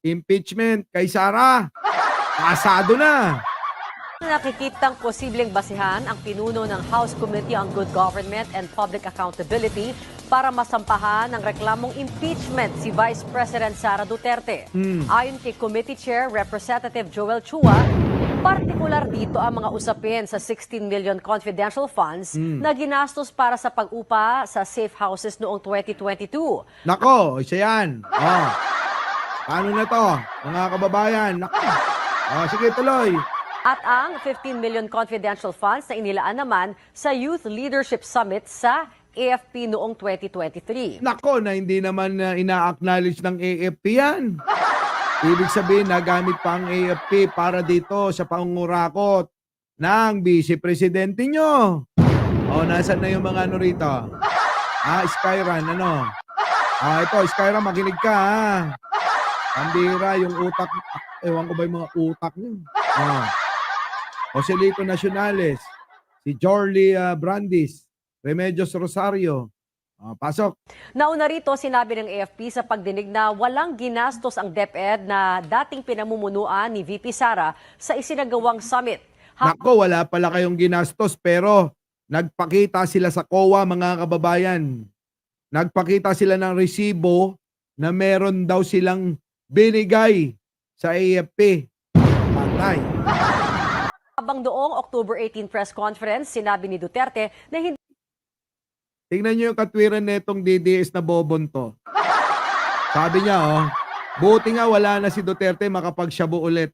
Impeachment kay Sara. Pasado na. Nakikitang posibleng basihan ang pinuno ng House Committee on Good Government and Public Accountability para masampahan ng reklamong impeachment si Vice President Sara Duterte. Ayon kay Committee Chair Representative Joel Chua, partikular dito ang mga usapin sa 16 million confidential funds na ginastos para sa pag-upa sa safe houses noong 2022. Nako, isa yan. Paano na to, mga kababayan? Nako. Sige, tuloy. At ang 15 million confidential funds na inilaan naman sa Youth Leadership Summit sa AFP noong 2023. Nako, na hindi naman ina-acknowledge ng AFP yan. Ibig sabihin, nagamit pa ang AFP para dito sa pangungurakot ng Vice Presidente nyo. Nasaan na yung mga ano rito? Skyran, ano? Ito, Skyran, makinig ka, ha? Pambira, yung utak. Ewan ko ba yung mga utak nyo? Joselito Nacionales, si Jorly Brandis, Remedios Rosario. Pasok. Nauna rito, sinabi ng AFP sa pagdinig na walang ginastos ang DepEd na dating pinamumunuan ni VP Sara sa isinagawang summit. Nako, wala pala kayong ginastos pero nagpakita sila sa COA, mga kababayan. Nagpakita sila ng resibo na meron daw silang binigay sa AFP. Patay. Habang doong October 18 press conference, sinabi ni Duterte na hindi Tingnan niyo yung katwiran netong DDS na bobon to. Sabi niya, buti nga wala na si Duterte makapagsyabo ulit.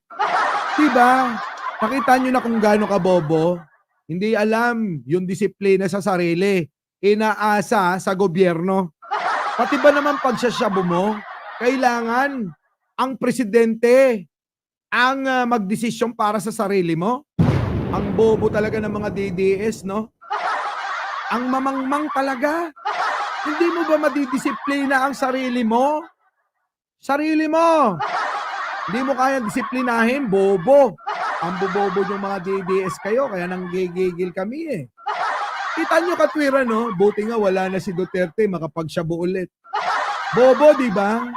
Diba? Nakita niyo na kung gaano ka bobo. Hindi alam yung disiplina sa sarili. Inaasa sa gobyerno. Pati ba naman pagsasyabo mo, kailangan ang presidente ang magdesisyon para sa sarili mo? Ang bobo talaga ng mga DDS, no? Ang mamangmang talaga. Hindi mo ba madidisiplina ang sarili mo? Sarili mo. Hindi mo kaya disiplinahin, bobo. Ang bobobo yung mga DDS kayo, kaya nanggigigil kami eh. Kita nyo katwiran, no? Buti nga wala na si Duterte, makapagsyabo ulit. Bobo, di ba?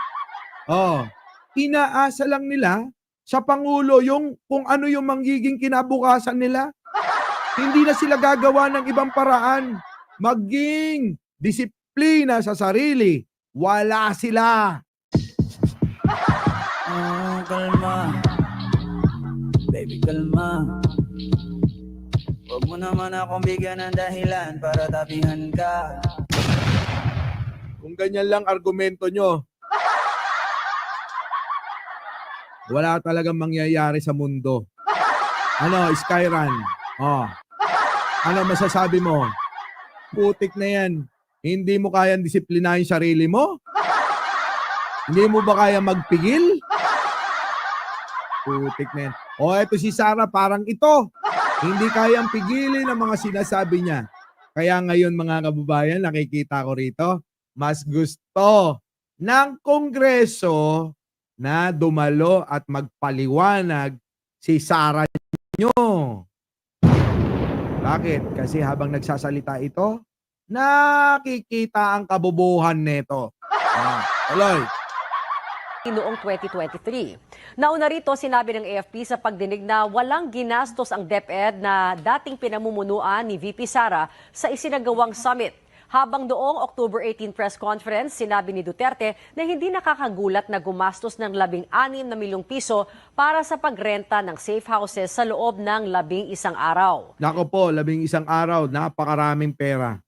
Inaasa lang nila sa Pangulo yung kung ano yung manggiging kinabukasan nila. Hindi na sila gagawa ng ibang paraan. Maging disiplina sa sarili. Wala sila. Kalma. Baby, kalma. Huwag mo naman akong bigyan ng dahilan para tabihan ka. Kung ganyan lang argumento nyo, wala talagang mangyayari sa mundo. Skyran? Ano masasabi mo? Putik na yan. Hindi mo kayang disiplinahin sarili mo? Hindi mo ba kaya magpigil? Putik na yan. Eto si Sara, parang ito. Hindi kayang pigilin ang mga sinasabi niya. Kaya ngayon, mga kababayan, nakikita ko rito, mas gusto ng Kongreso na dumalo at magpaliwanag si Sara nyo. Bakit? Kasi habang nagsasalita ito, nakikita ang kabubuhan nito. Tuloy. noong 2023. Nauna rito, sinabi ng AFP sa pagdinig na walang ginastos ang DepEd na dating pinamumunuan ni VP Sara sa isinagawang summit. Habang doong October 18 press conference, sinabi ni Duterte na hindi nakakagulat na gumastos ng 16 na milyong piso para sa pagrenta ng safe houses sa loob ng 11 araw. Nako po, 11 araw, napakaraming pera.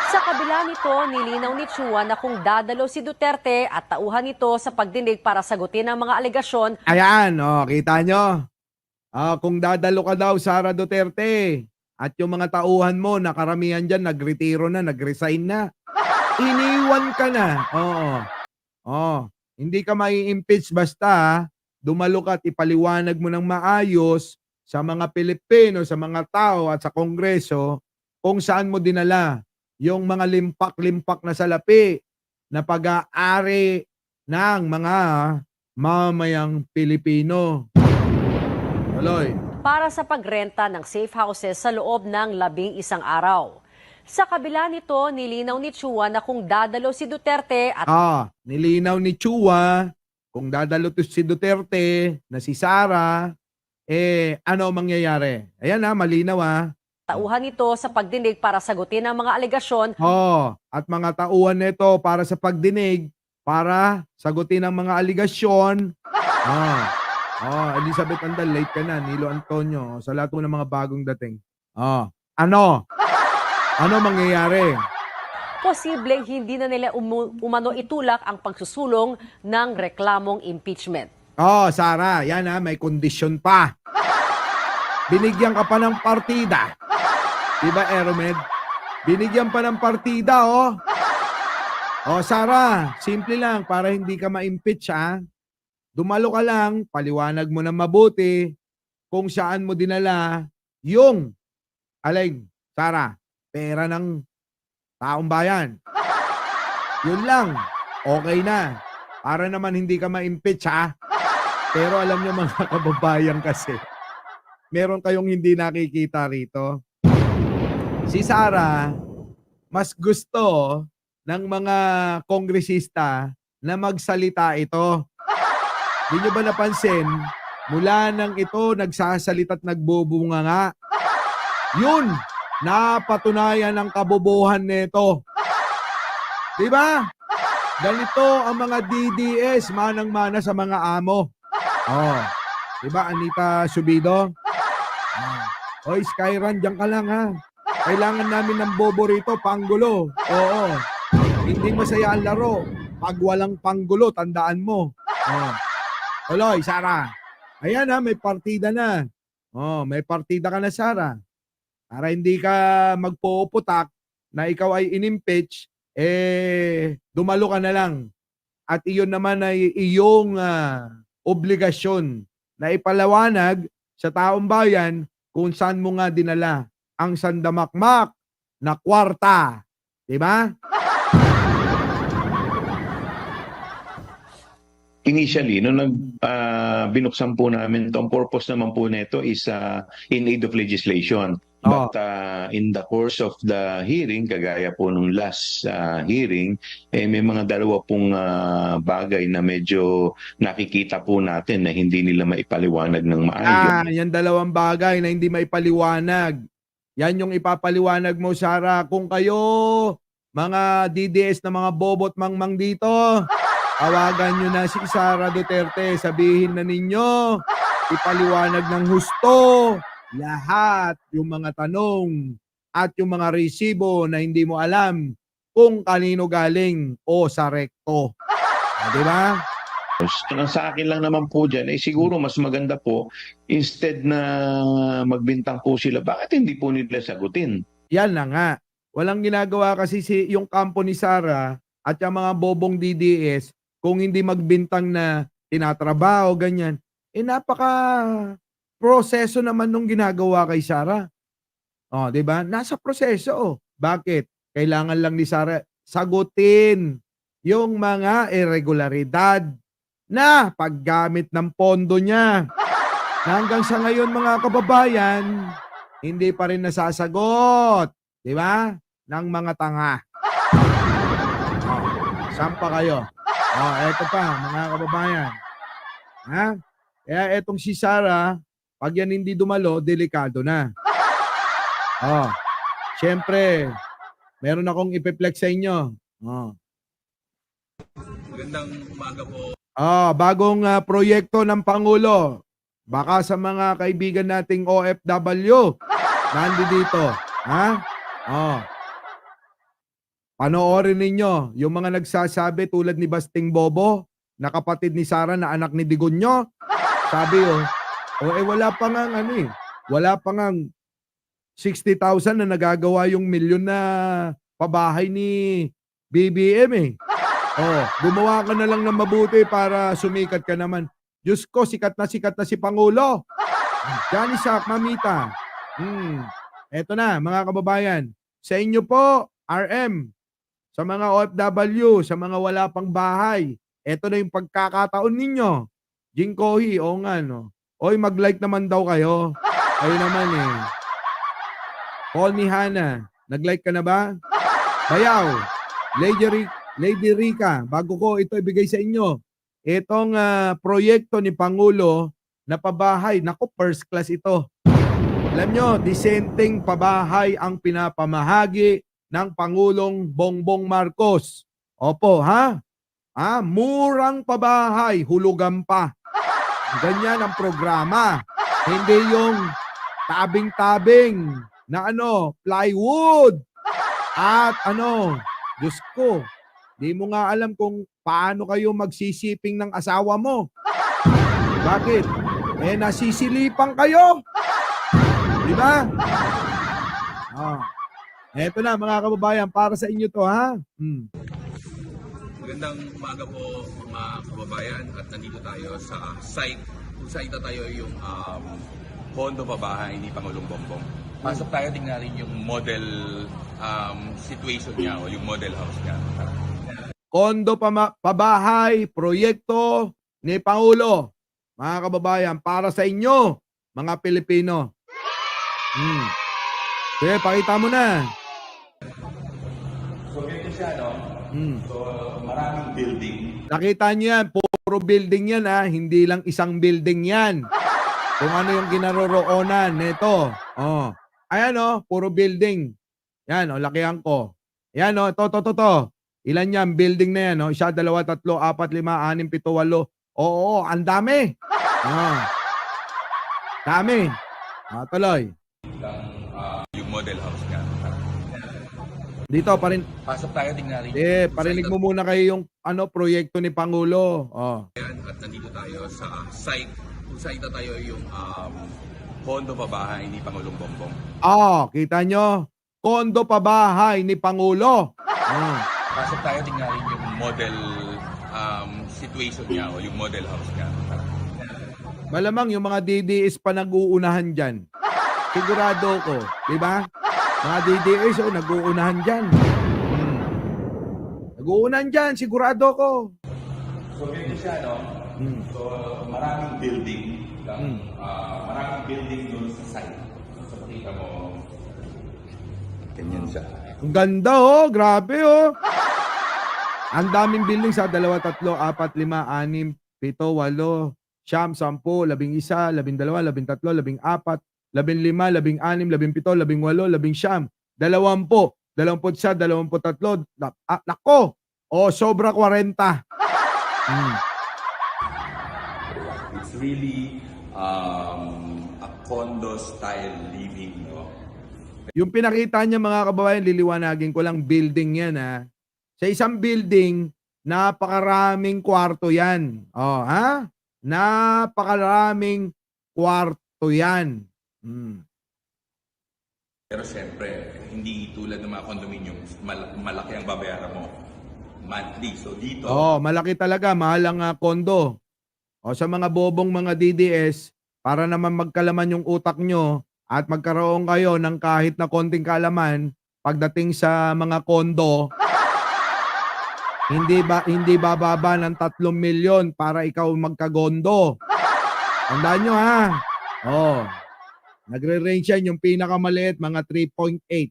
Sa kabila nito, nilinaw ni Chua na kung dadalo si Duterte at tauhan nito sa pagdinig para sagutin ang mga alegasyon. Ayan, kita nyo. Kung dadalo ka daw, Sara Duterte, at yung mga tauhan mo, nakaramihan dyan, nagretiro na, nagresign na. Iniwan ka na. Hindi ka mai-impeach basta dumalo ka at ipaliwanag mo ng maayos sa mga Pilipino, sa mga tao at sa Kongreso kung saan mo dinala yung mga limpak-limpak na salapi na pag-aari ng mga mamayang Pilipino. Tuloy. Para sa pagrenta ng safe houses sa loob ng 11 araw. Sa kabila nito, nilinaw ni Chua na kung dadalo si Duterte at nilinaw ni Chua Kung dadalo to si Duterte na si Sara, ano mangyayari? Ayan malinaw Tauhan ito sa pagdinig para sagutin ang mga alegasyon. At mga tauhan nito para sa pagdinig, para sagutin ang mga aligasyon. Elizabeth Andal, late ka na. Nilo Antonio, sa lahat mo ng mga bagong dating. Ano? Ano mangyayari? Posibleng hindi na nila umano itulak ang pagsusulong ng reklamong impeachment. Sara, yan may kondisyon pa. Binigyan ka pa ng partida. Diba, Aeromed? Binigyan pa ng partida, Sara, simple lang para hindi ka ma-impeach, Dumalo ka lang, paliwanag mo na mabuti kung saan mo dinala yung, Sara, pera ng taong bayan. Yun lang, okay na. Para naman hindi ka ma-impeach, Pero alam niyo mga kababayan kasi, meron kayong hindi nakikita rito. Si Sara, mas gusto ng mga kongresista na magsalita ito. Di nyo ba napansin, mula nang ito nagsasalita at nagbubunga nga, yun, napatunayan ang kabobohan nito. Diba? Ganito ang mga DDS, manang-mana sa mga amo. Diba, Anita Subido? Oy, Skyran, diyan ka lang Kailangan namin ng bobo rito, panggulo. Oo. Hindi masaya ang laro. Pag walang panggulo, tandaan mo. Tuloy, Sara. Ayan may partida na. May partida ka na, Sara. Para hindi ka magpuputak na ikaw ay inimpeach, dumalo ka na lang. At iyon naman ay iyong obligasyon na ipalawanag sa taong bayan kung saan mo nga dinala ang sandamakmak na kwarta. Diba? Initially, nung binuksan po namin ito, ang purpose naman po nito is in aid of legislation. But in the course of the hearing, kagaya po nung last hearing, may mga dalawa pong bagay na medyo nakikita po natin na hindi nila maipaliwanag ng maayos. Yan dalawang bagay na hindi maipaliwanag. Yan yung ipapaliwanag mo, Sara. Kung kayo, mga DDS na mga bobot mangmang dito, tawagan nyo na si Sara Duterte. Sabihin na ninyo, ipaliwanag ng husto lahat yung mga tanong at yung mga resibo na hindi mo alam kung kanino galing o sa rekto. Diba? Ang sa akin lang naman po dyan, siguro mas maganda po, instead na magbintang po sila, bakit hindi po nila sagutin? Yan na nga. Walang ginagawa kasi yung kampo ni Sara at yung mga bobong DDS kung hindi magbintang na tinatrabaho, ganyan. Napaka proseso naman nung ginagawa kay Sara. Diba? Nasa proseso. Bakit? Kailangan lang ni Sara sagutin yung mga irregularidad na paggamit ng pondo niya. Na hanggang sa ngayon mga kababayan, hindi pa rin nasasagot. Diba? Ng mga tanga. Saan pa kayo? Eto pa mga kababayan. Kaya etong si Sara, pag yan hindi dumalo, delikado na. Siyempre, meron akong ipiplex sa inyo. Magandang umaga po. Bagong proyekto ng Pangulo. Baka sa mga kaibigan nating OFW, nandito. Panoorin ninyo yung mga nagsasabi tulad ni Basting Bobo, na kapatid ni Sara na anak ni Digonyo. Sabi wala pa nga wala pa nga 60,000 na nagagawa yung milyon na pabahay ni BBM gumawa ka na lang ng mabuti para sumikat ka naman. Diyos ko, sikat na si Pangulo. Johnny Sack, Mamita. Eto na, mga kababayan. Sa inyo po, RM, sa mga OFW, sa mga wala pang bahay, eto na yung pagkakataon ninyo. Jing Kohi, Oy, mag-like naman daw kayo. Kayo naman Call me Hana, nag-like ka na ba? Bayaw, Lady Rica, bago ko ito ibigay sa inyo, itong proyekto ni Pangulo na pabahay. Naku, first class ito. Alam nyo, disenteng pabahay ang pinapamahagi ng Pangulong Bongbong Marcos. Opo, ha? Murang pabahay, hulugan pa. Ganyan ang programa. Hindi yung tabing-tabing na plywood. At Diyos ko, di mo nga alam kung paano kayo magsisiping ng asawa mo. Bakit? Nasisilipan kayo. Di ba? Eto na mga kababayan, para sa inyo to, ha? Magandang umaga po mga kababayan at nandito tayo sa site kung saan tayo yung condo pabahay ni Pangulong Bongbong. Pasok tayo, tingnan rin yung model situation niya o yung model house niya. Kondo pabahay, proyekto ni Pangulo. Mga kababayan, para sa inyo, mga Pilipino. Sige, pakita mo na. So ganito siya, no? So maraming building. Nakita niyo yan, puro building yan, hindi lang isang building yan. Kung ano yung kinaroroonan nito. Ayan, puro building. Yan, lakihan ko. Yan, to. Ilan yan? Building na yan, 1, 2, 3, 4, 5, 6, 7, 8. Oo, ang dami. Dami. Tuloy. Yung model house niya. Dito, Pasok tayo, tingnan rin. parinig mo muna kayo yung proyekto ni Pangulo. At nandito tayo sa site kung saan tayo yung condo pabahay ni Pangulong Bongbong. Kita nyo? Kondo pabahay ni Pangulo. Pasok tayo, tingnan rin yung model situation niya o yung model house niya. Malamang yung mga DDS pa nag-uunahan dyan. Sigurado ko. Diba? Mga DDS nag-uunahan dyan. Nag-uunahan dyan, sigurado ko. So ganito siya, no? So maraming building. Maraming building doon sa site. So makita mo, ganyan siya. Ang ganda, grabe, Ang daming building sa 2, 3, 4, 5, 6, 7, 8, 9, 10, 11, 12, 13, 14, 15, 16, 17, 18, 19, 20, 23. Nako! Sobra 40. It's really a condo style living, no? Yung pinakita niya mga kababayan, liliwanagin ko lang, building yan, Sa isang building, napakaraming kwarto yan. Napakaraming kwarto yan. Pero siyempre, hindi tulad ng mga condominium, malaki ang babayaran mo monthly. So dito, Malaki talaga, mahal ang kondo. Sa mga bobong mga DDS, para naman magkalaman yung utak nyo at magkaroon kayo ng kahit na konting kalaman pagdating sa mga kondo, hindi bababa ng 3 milyon para ikaw magkagondo. Tandaan nyo, nagre-range yan yung pinakamaliit, mga 3.8.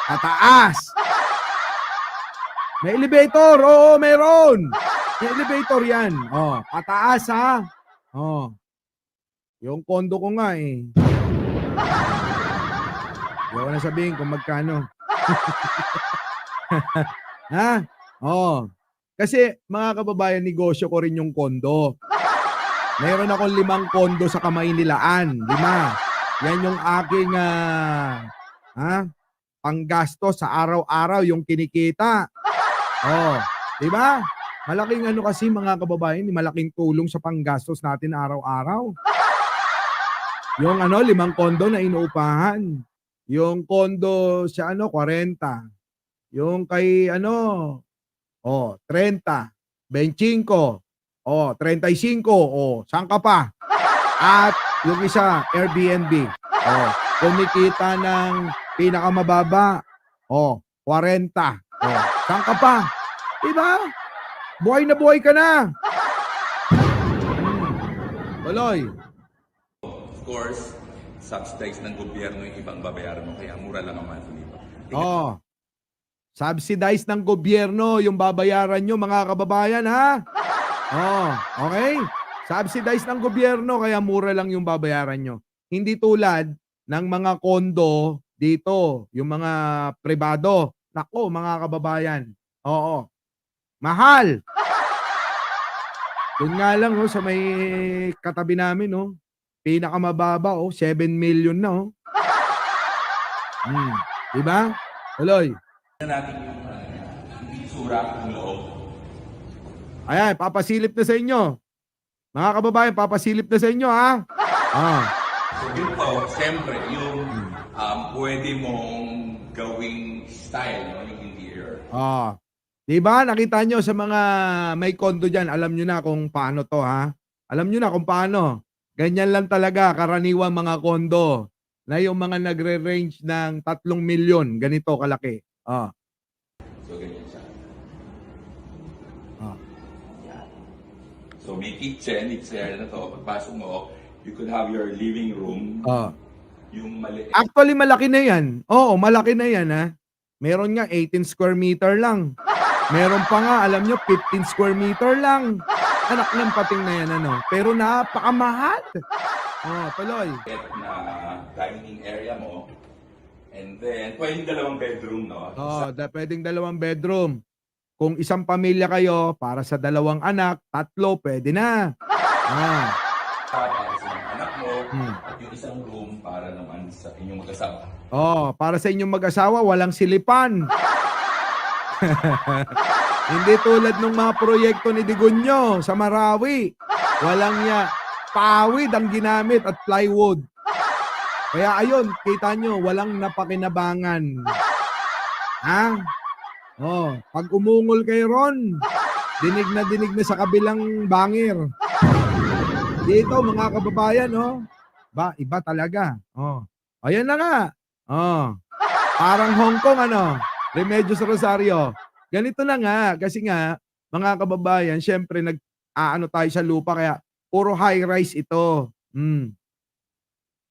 Pataas! May elevator, meron! May elevator yan. Pataas, yung kondo ko nga, Hindi ko na sabihin kung magkano. Kasi mga kababayan, negosyo ko rin yung kondo. Meron akong 5 kondo sa Kamaynilaan. 5. Yan yung aking panggasto sa araw-araw, yung kinikita. Di ba? Malaking kasi mga kababayan, malaking tulong sa panggastos natin araw-araw. Yung 5 kondo na inuupahan. Yung kondo sa 40. Yung kay 30, 25, 35, saan ka pa? At yung isa, Airbnb. Kumikita ng pinakamababa. 40. Saan ka pa? Diba? Buhay na buhay ka na. Tuloy. of course, subsidized ng gobyerno yung ibang babayaran mo, kaya mura lang ang monthly. Subsidized ng gobyerno yung babayaran nyo, mga kababayan, Oh, okay? Subsidized ng gobyerno kaya mura lang yung babayaran nyo. Hindi tulad ng mga kondo dito, yung mga pribado. Nako, mga kababayan. Oo. Mahal. Doon nga lang sa may katabi namin pinakamababa 7 million na Di ba? Tuloy. natin yung itsura ng loob. Ayan, papasilip na sa inyo. Mga kababayan, papasilip na sa inyo, ha? So yun po, siyempre, yung pwede mong gawing style, no, yung interior. Di ba? Nakita nyo sa mga may kondo dyan, alam nyo na kung paano to, ha? Alam nyo na kung paano. Ganyan lang talaga, karaniwang mga kondo na yung mga nagre-range ng 3 milyon, ganito kalaki. So ganyan siya. Ah. Yan. So may kitchen, it's there na to. Pagpasok mo, you could have your living room, yung maliit. Actually, malaki na yan. Oo, malaki na yan, ha? Meron nga 18 square meter lang. Meron pa nga, alam nyo, 15 square meter lang. Anak ng pating na yan, Pero napakamahal. Tuloy. Na dining area mo. And then, pwedeng 2 bedroom, no? Pwedeng 2 bedroom. Kung isang pamilya kayo, para sa 2 anak, 3, pwede na. Para sa mga anak mo, at yung isang room para naman sa inyong mag-asawa. Para sa inyong mag-asawa, walang silipan. Hindi tulad ng mga proyekto ni Digunyo sa Marawi. Walang pawid ang ginamit at plywood. Kaya ayun, kita nyo, walang napakinabangan. Pag umungol kay Ron, dinig na sa kabilang bangir. Dito, mga kababayan, iba talaga. Ayan na nga. Parang Hong Kong, Remedios Rosario. Ganito na nga, kasi nga, mga kababayan, syempre, tayo sa lupa, kaya puro high-rise ito.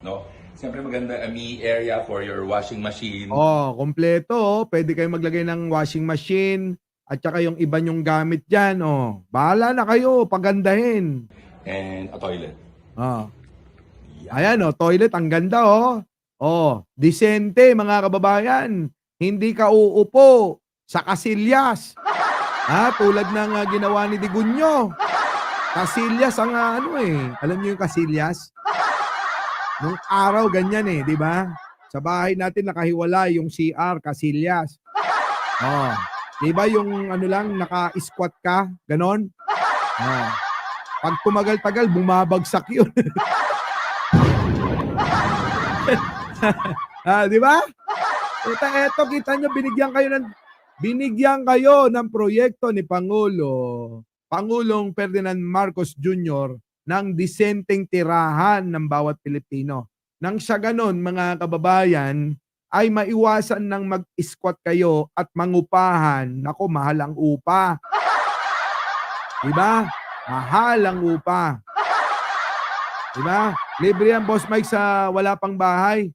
No? Siyempre maganda may area for your washing machine. Kompleto. Pwede kayong maglagay ng washing machine at saka yung iba nyong gamit dyan. Bahala na kayo, pagandahin. And a toilet. Ayan, toilet, ang ganda, disente, mga kababayan. Hindi ka uupo sa kasilyas. Tulad ng ginawa ni Digunyo. Kasilyas ang alam niyo yung kasilyas? Nung araw ganyan di ba? Sa bahay natin nakahiwala yung CR, kasilyas. Di ba yung lang naka-squat ka, ganon? Pag tumagal-tagal bumabagsak yun. Di ba? Eto, kita nyo, binigyan kayo ng proyekto ni Pangulong Ferdinand Marcos Jr. ng disenteng tirahan ng bawat Pilipino. Nang sa ganon, mga kababayan, ay maiwasan ng mag-squat kayo at mangupahan. Nako, mahal ang upa. Diba? Mahal ang upa. Diba? Libre yan, Boss Mike, sa wala pang bahay.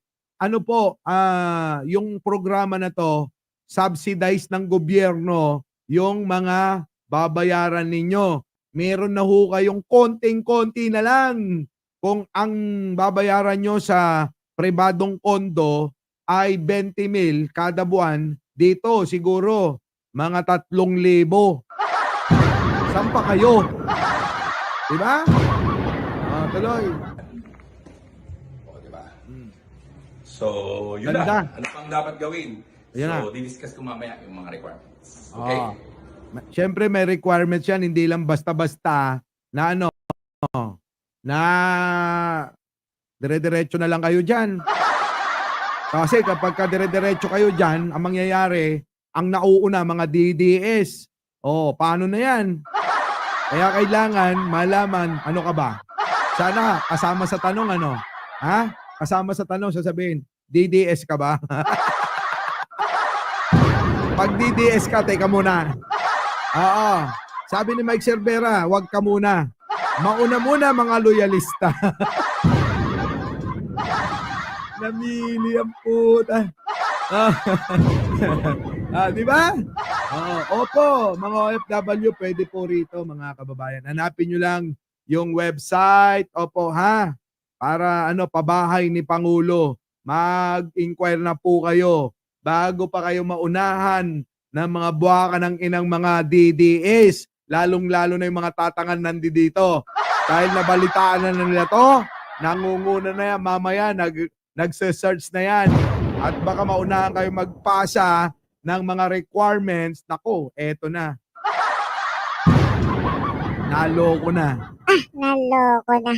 Yung programa na to, subsidized ng gobyerno yung mga babayaran ninyo. Meron na ho kayong konting-konti na lang. Kung ang babayaran nyo sa pribadong kondo ay 20,000 kada buwan, dito siguro mga 3,000. Saan pa kayo? Diba? Tuloy. Diba? So, yun Ganda. na. Ano pang dapat gawin? Ayan So, di-discuss ko mamaya yung mga requirements. Okay? Siyempre may requirements yan, hindi lang basta-basta na na dire-diretso na lang kayo dyan. Kasi kapag dire-diretso kayo dyan, ang mangyayari, ang nauuna mga DDS. Paano na yan? Kaya kailangan malaman, ano ka ba? Sana kasama sa tanong, Kasama sa tanong, sasabihin, DDS ka ba? Pag DDS ka, teka muna. Sabi ni Mike Cervera, wag ka muna. Mauna muna mga loyalista. Namili ang puta. Di ba? Opo, mga OFW, pwede po rito, mga kababayan. Hanapin nyo lang yung website. Opo, ha? Para pabahay ni Pangulo. Mag-inquire na po kayo bago pa kayo maunahan ng mga buwaka ng inang mga DDS. Lalong-lalo na yung mga tatangan nandito. Dahil nabalitaan na nila to, nangunguna na yan, mamaya nagse-search na yan. At baka maunahan kayo magpasa ng mga requirements. Nako, eto na. Naloko na. Naloko na.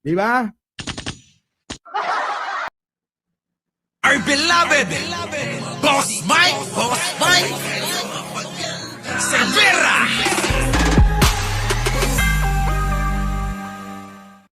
Di ba? Our beloved Boss Mike Severa.